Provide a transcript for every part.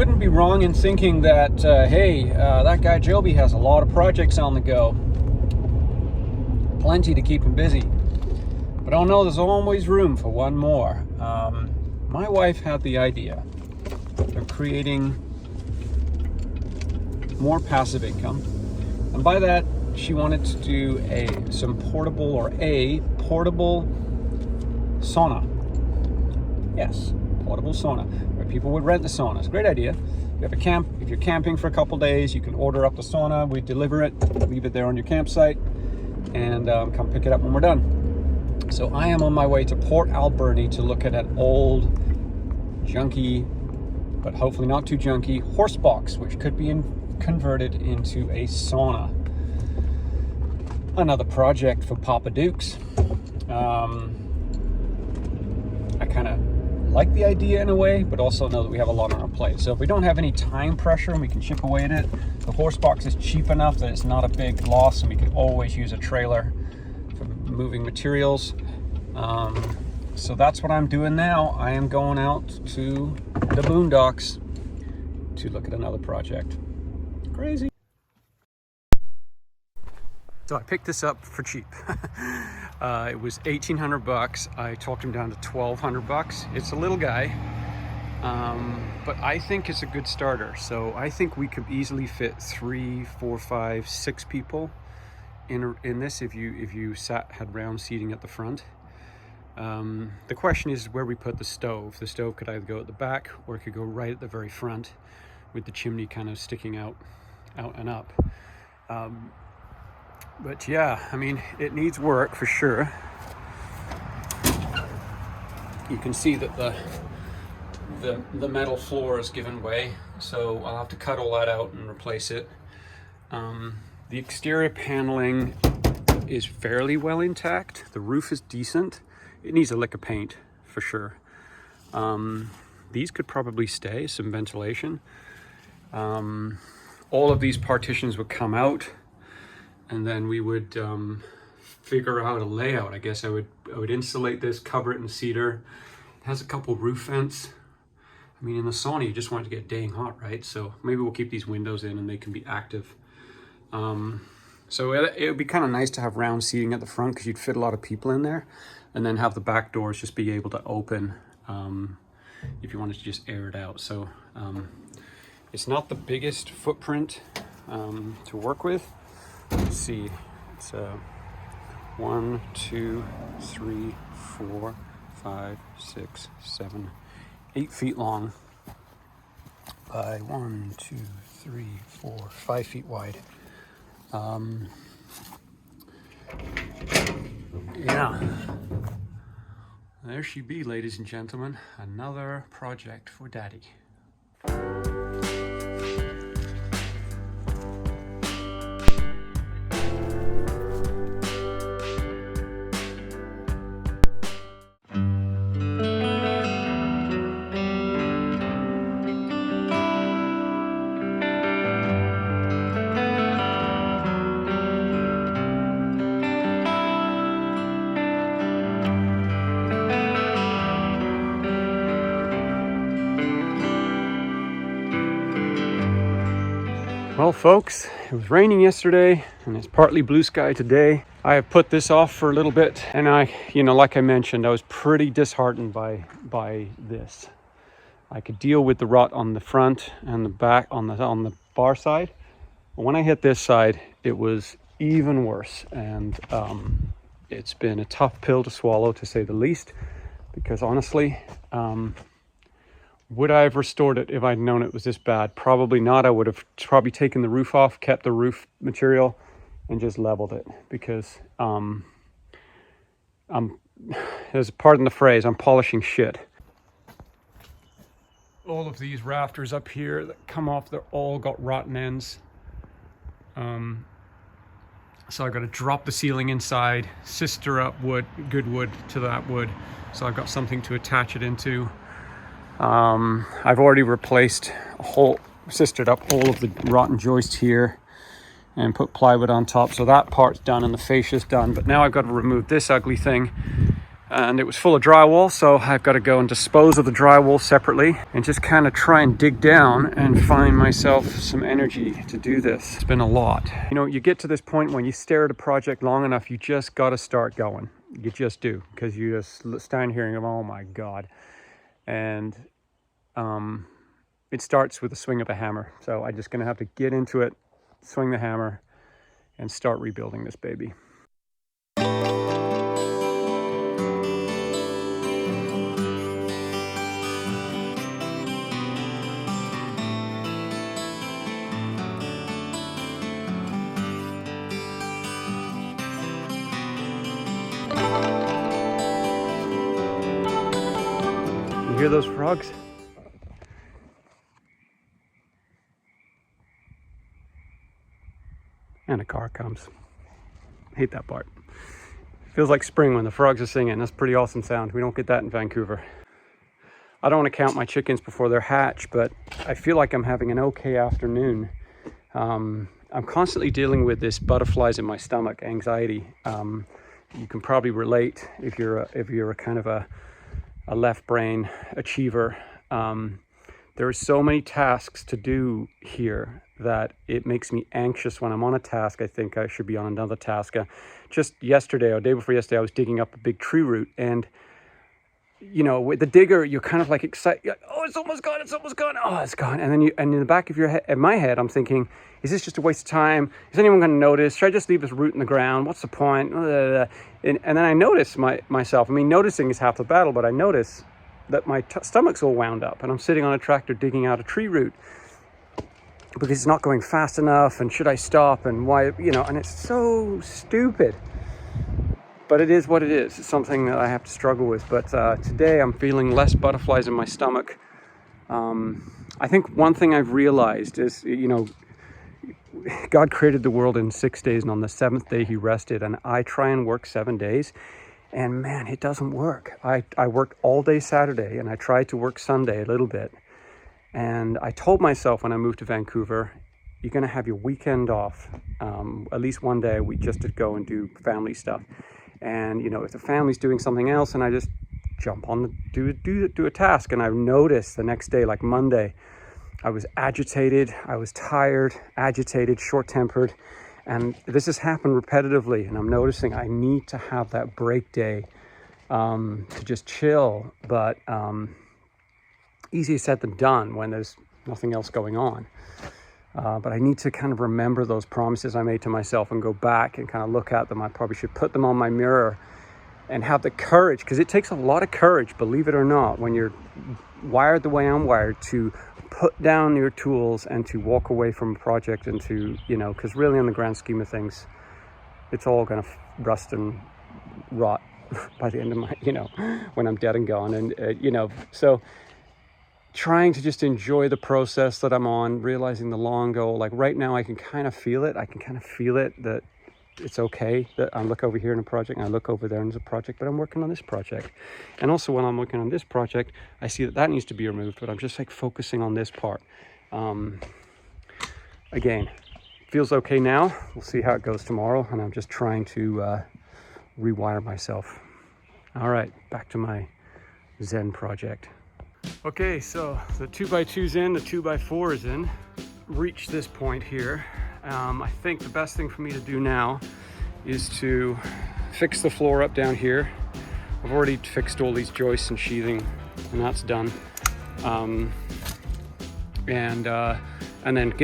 wouldn't be wrong in thinking that, hey, that guy Joby has a lot of projects on the go. Plenty to keep him busy. But oh no, there's always room for one more. My wife had the idea of creating more passive income. And by that, she wanted to do a portable sauna. Yes, portable sauna, where people would rent the sauna. It's a great idea. You have a camp. If you're camping for a couple days, you can order up the sauna. We deliver it, leave it there on your campsite, and come pick it up when we're done. So I am on my way to Port Alberni to look at an old, junky, but hopefully not too junky, horse box, which could be converted into a sauna. Another project for Papa Dukes. I kind of like the idea in a way, but also know that we have a lot on our plate. So if we don't have any time pressure and we can chip away at it, the horse box is cheap enough that it's not a big loss, and we can always use a trailer for moving materials. So that's what I'm doing now. I am going out to the boondocks to look at another project. Crazy. So I picked this up for cheap. It was $1,800. I talked him down to $1,200. It's a little guy, but I think it's a good starter. So I think we could easily fit 3, 4, 5, 6 people in this if you had round seating at the front. The question is where we put the stove. The stove could either go at the back or it could go right at the very front, with the chimney kind of sticking out and up. But yeah, I mean, it needs work for sure. You can see that the metal floor has given way, so I'll have to cut all that out and replace it. The exterior paneling is fairly well intact. The roof is decent. It needs a lick of paint for sure. These could probably stay, some ventilation. All of these partitions would come out, and then we would figure out a layout. I guess I would insulate this, cover it in cedar. It has a couple roof vents. I mean, in the sauna, you just want it to get dang hot, right? So maybe we'll keep these windows in and they can be active. So it would be kind of nice to have round seating at the front, because you'd fit a lot of people in there, and then have the back doors just be able to open if you wanted to just air it out. So it's not the biggest footprint to work with. Let's see, it's 1, 2, 3, 4, 5, 6, 7, 8 feet long by 1, 2, 3, 4, 5 feet wide. Yeah, there she be, ladies and gentlemen, another project for Daddy. Well, folks, it was raining yesterday and it's partly blue sky today. I have put this off for a little bit, and like I mentioned, I was pretty disheartened by this. I could deal with the rot on the front and the back on the bar side, but when I hit this side, it was even worse. And it's been a tough pill to swallow, to say the least, because honestly, would I have restored it if I'd known it was this bad? Probably not. I would have probably taken the roof off, kept the roof material, and just leveled it, because pardon the phrase, I'm polishing shit. All of these rafters up here that come off, they're all got rotten ends. So I've got to drop the ceiling inside, sister up good wood to that wood, so I've got something to attach it into. I've already replaced sistered up all of the rotten joists here and put plywood on top, so that part's done and the fascia's done. But now I've got to remove this ugly thing, and it was full of drywall, so I've got to go and dispose of the drywall separately and just kind of try and dig down and find myself some energy to do this. It's been a lot. You know, you get to this point when you stare at a project long enough, you just got to start going. You just do, because you just stand here and go, oh my God. And it starts with the swing of a hammer. So I'm just going to have to get into it, swing the hammer, and start rebuilding this baby. You hear those frogs? And a car comes. Hate that part. Feels like spring when the frogs are singing. That's a pretty awesome sound. We don't get that in Vancouver. I don't want to count my chickens before they're hatched, but I feel like I'm having an okay afternoon. I'm constantly dealing with this butterflies in my stomach, anxiety. You can probably relate if you're a kind of a left brain achiever. There are so many tasks to do here that it makes me anxious when I'm on a task. I think I should be on another task. Just yesterday or day before yesterday, I was digging up a big tree root, and you know, with the digger, you're kind of like excited. Oh, it's almost gone! It's almost gone! Oh, it's gone! And then and in the back of your head, in my head, I'm thinking, is this just a waste of time? Is anyone going to notice? Should I just leave this root in the ground? What's the point? And then I notice myself. I mean, noticing is half the battle, but I notice that my stomach's all wound up, and I'm sitting on a tractor digging out a tree root because it's not going fast enough, and should I stop, and why, you know, and it's so stupid. But it is what it is. It's something that I have to struggle with. But today I'm feeling less butterflies in my stomach. I think one thing I've realized is, you know, God created the world in 6 days, and on the seventh day he rested. And I try and work 7 days, and man, it doesn't work. I worked all day Saturday, and I tried to work Sunday a little bit. And I told myself when I moved to Vancouver, you're going to have your weekend off, at least one day a week, just to go and do family stuff. And, you know, if the family's doing something else, and I just jump on do a task. And I've noticed the next day, like Monday, I was agitated, I was tired, agitated, short-tempered. And this has happened repetitively. And I'm noticing I need to have that break day to just chill. But easier said than done when there's nothing else going on. But I need to kind of remember those promises I made to myself and go back and kind of look at them. I probably should put them on my mirror and have the courage, because it takes a lot of courage, believe it or not, when you're wired the way I'm wired, to put down your tools and to walk away from a project, and to, you know, because really in the grand scheme of things, it's all going to rust and rot by the end of my, you know, when I'm dead and gone. And, you know, so trying to just enjoy the process that I'm on, realizing the long goal. Like right now, I can kind of feel it. I can kind of feel it, that it's okay that I look over here in a project and I look over there and there's a project, but I'm working on this project. And also when I'm working on this project, I see that needs to be removed, but I'm just like focusing on this part. Again, feels okay now. We'll see how it goes tomorrow. And I'm just trying to rewire myself. All right, back to my Zen project. Okay, so the 2x2's in, the 2x4 is in. Reached this point here. I think the best thing for me to do now is to fix the floor up down here. I've already fixed all these joists and sheathing, and that's done. And then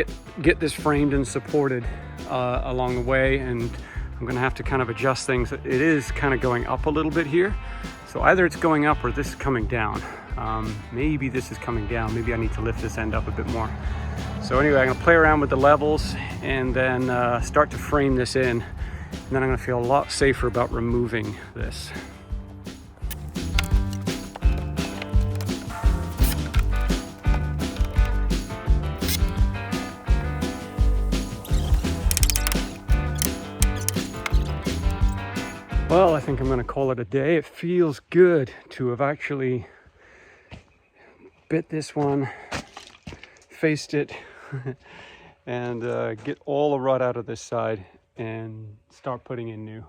get this framed and supported along the way. And I'm gonna have to kind of adjust things. It is kind of going up a little bit here. So either it's going up or this is coming down. Maybe this is coming down. Maybe I need to lift this end up a bit more. So anyway, I'm gonna play around with the levels and then start to frame this in. And then I'm gonna feel a lot safer about removing this. Well, I think I'm gonna call it a day. It feels good to have actually bit this one, faced it, and get all the rut out of this side and start putting in new.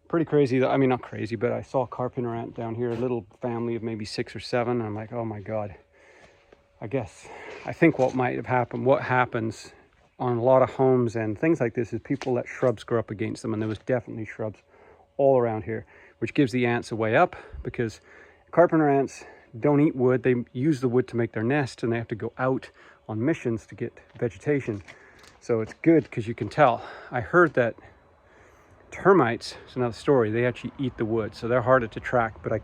Pretty crazy. I mean, not crazy, but I saw a carpenter ant down here, a little family of maybe 6 or 7. And I'm like, oh my God. I think what might have happened, what happens on a lot of homes and things like this is people let shrubs grow up against them. And there was definitely shrubs all around here, which gives the ants a way up, because carpenter ants don't eat wood. They use the wood to make their nest, and they have to go out on missions to get vegetation. So it's good because you can tell. I heard that termites, it's another story, they actually eat the wood, so they're harder to track, but I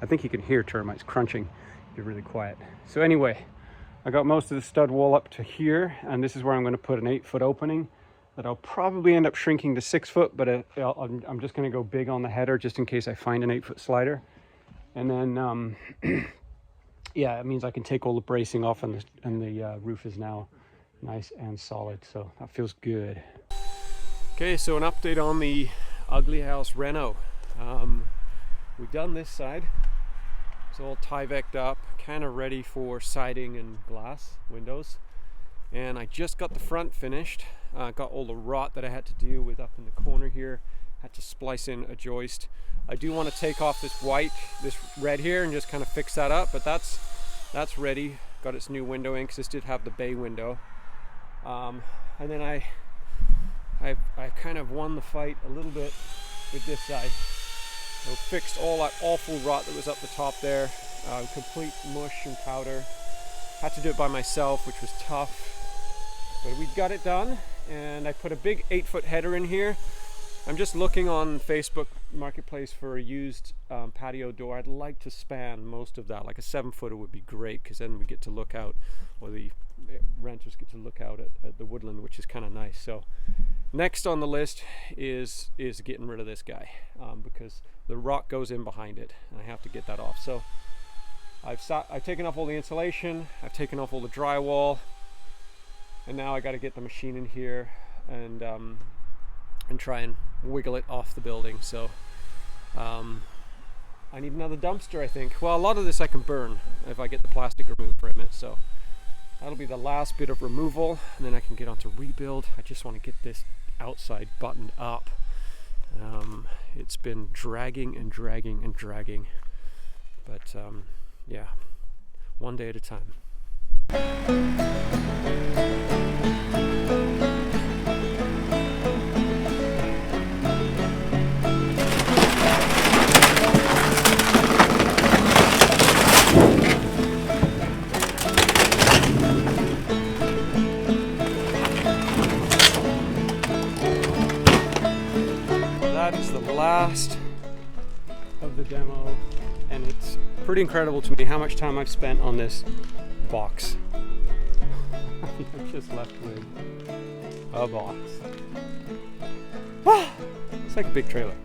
think you can hear termites crunching. They're really quiet. So anyway, I got most of the stud wall up to here, and this is where I'm going to put an 8-foot opening that I'll probably end up shrinking to 6 foot, but I'm just going to go big on the header just in case I find an 8-foot slider. And then yeah, it means I can take all the bracing off, and the roof is now nice and solid, so that feels good. Okay, so an update on the ugly house reno. We've done this side. It's all Tyvek'd up, kind of ready for siding and glass windows. And I just got the front finished. Got all the rot that I had to deal with up in the corner here. Had to splice in a joist. I do want to take off this red here, and just kind of fix that up, but that's ready. Got its new window in, because this did have the bay window. And then I kind of won the fight a little bit with this side. So fixed all that awful rot that was up the top there. Complete mush and powder. Had to do it by myself, which was tough. But we got it done, and I put a big 8-foot header in here. I'm just looking on Facebook Marketplace for a used patio door. I'd like to span most of that. Like a 7-footer would be great, because then we get to look out, or the renters get to look out at the woodland, which is kind of nice. So next on the list is getting rid of this guy, because the rock goes in behind it, and I have to get that off. So I've taken off all the insulation, I've taken off all the drywall, and now I got to get the machine in here and try and wiggle it off the building. So I need another dumpster, I think. Well, a lot of this I can burn if I get the plastic removed from it. So that'll be the last bit of removal, and then I can get on to rebuild. I just want to get this outside buttoned up. It's been dragging and dragging and dragging, but yeah, one day at a time. That is the last of the demo, and it's pretty incredible to me how much time I've spent on this box. I'm just left with a box. It's like a big trailer.